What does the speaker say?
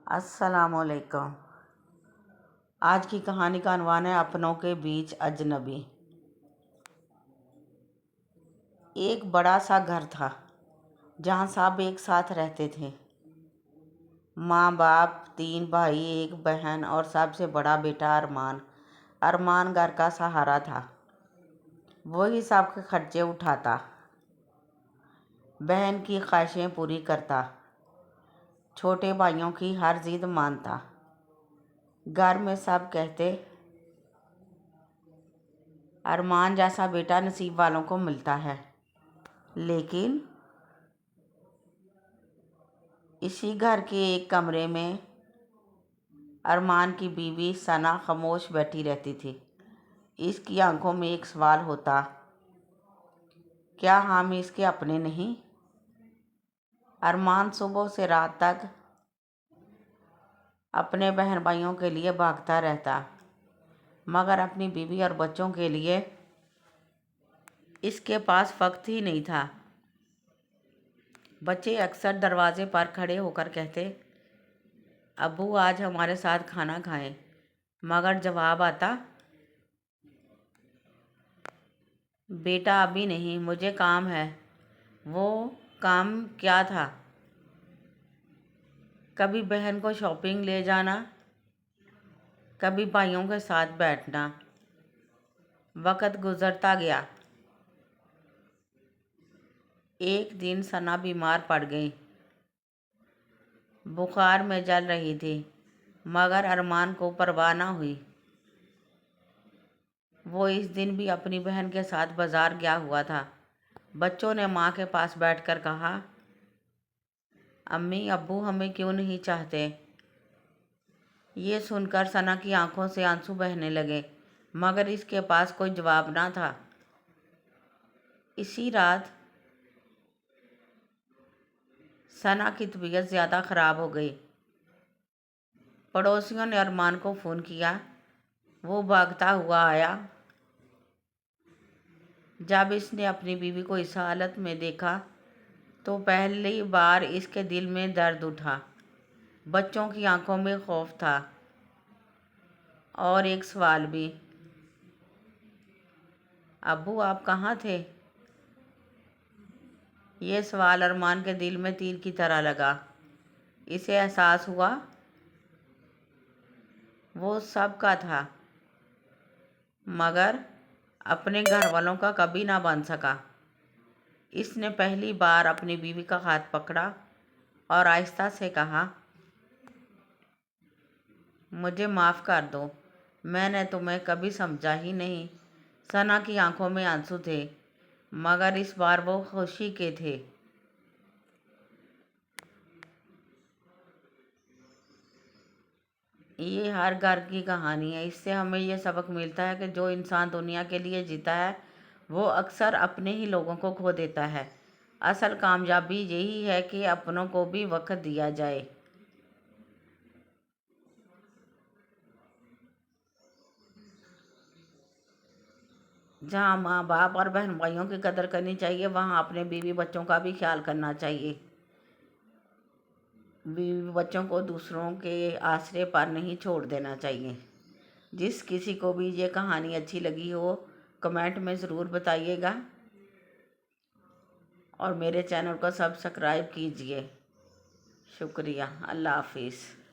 السلام علیکم۔ آج کی کہانی کا عنوان ہے اپنوں کے بیچ اجنبی۔ ایک بڑا سا گھر تھا جہاں سب ایک ساتھ رہتے تھے۔ ماں باپ، 3 بھائی، 1 بہن اور سب سے بڑا بیٹا ارمان۔ ارمان گھر کا سہارا تھا، وہی سب کے خرچے اٹھاتا، بہن کی خواہشیں پوری کرتا، چھوٹے بھائیوں کی ہر ضد مانتا۔ گھر میں سب کہتے ارمان جیسا بیٹا نصیب والوں کو ملتا ہے، لیکن اسی گھر کے ایک کمرے میں ارمان کی بیوی ثنا خاموش بیٹھی رہتی تھی۔ اس کی آنکھوں میں ایک سوال ہوتا، کیا ہم اس کے اپنے نہیں؟ ارمان صبح سے رات تک اپنے بہن بھائیوں کے لیے بھاگتا رہتا، مگر اپنی بیوی اور بچوں کے لیے اس کے پاس وقت ہی نہیں تھا۔ بچے اکثر دروازے پر کھڑے ہو کر کہتے، ابو آج ہمارے ساتھ کھانا کھائیں، مگر جواب آتا، بیٹا ابھی نہیں، مجھے کام ہے۔ وہ کام کیا تھا؟ کبھی بہن کو شاپنگ لے جانا، کبھی بھائیوں کے ساتھ بیٹھنا۔ وقت گزرتا گیا۔ ایک دن ثنا بیمار پڑ گئی، بخار میں جل رہی تھی، مگر ارمان کو پرواہ نہ ہوئی۔ وہ اس دن بھی اپنی بہن کے ساتھ بازار گیا ہوا تھا۔ بچوں نے ماں کے پاس بیٹھ کر کہا، امی ابو ہمیں کیوں نہیں چاہتے؟ یہ سن کر ثنا کی آنکھوں سے آنسو بہنے لگے، مگر اس کے پاس کوئی جواب نہ تھا۔ اسی رات ثنا کی طبیعت زیادہ خراب ہو گئی۔ پڑوسیوں نے ارمان کو فون کیا، وہ بھاگتا ہوا آیا۔ جب اس نے اپنی بیوی کو اس حالت میں دیکھا تو پہلی بار اس کے دل میں درد اٹھا۔ بچوں کی آنکھوں میں خوف تھا اور ایک سوال بھی، ابو آپ کہاں تھے؟ یہ سوال ارمان کے دل میں تیر کی طرح لگا۔ اسے احساس ہوا وہ سب کا تھا، مگر اپنے گھر والوں کا کبھی نہ بن سکا۔ اس نے پہلی بار اپنی بیوی کا ہاتھ پکڑا اور آہستہ سے کہا، مجھے معاف کر دو، میں نے تمہیں کبھی سمجھا ہی نہیں۔ ثنا کی آنکھوں میں آنسو تھے، مگر اس بار وہ خوشی کے تھے۔ یہ ہر گھر کی کہانی ہے۔ اس سے ہمیں یہ سبق ملتا ہے کہ جو انسان دنیا کے لیے جیتا ہے وہ اکثر اپنے ہی لوگوں کو کھو دیتا ہے۔ اصل کامیابی یہی ہے کہ اپنوں کو بھی وقت دیا جائے۔ جہاں ماں باپ اور بہن بھائیوں کی قدر کرنی چاہیے، وہاں اپنے بیوی بچوں کا بھی خیال کرنا چاہیے۔ بیوی بچوں کو دوسروں کے آسرے پر نہیں چھوڑ دینا چاہیے۔ جس کسی کو بھی یہ کہانی اچھی لگی ہو کمنٹ میں ضرور بتائیے گا، اور میرے چینل کو سبسکرائب کیجیے۔ شکریہ۔ اللہ حافظ۔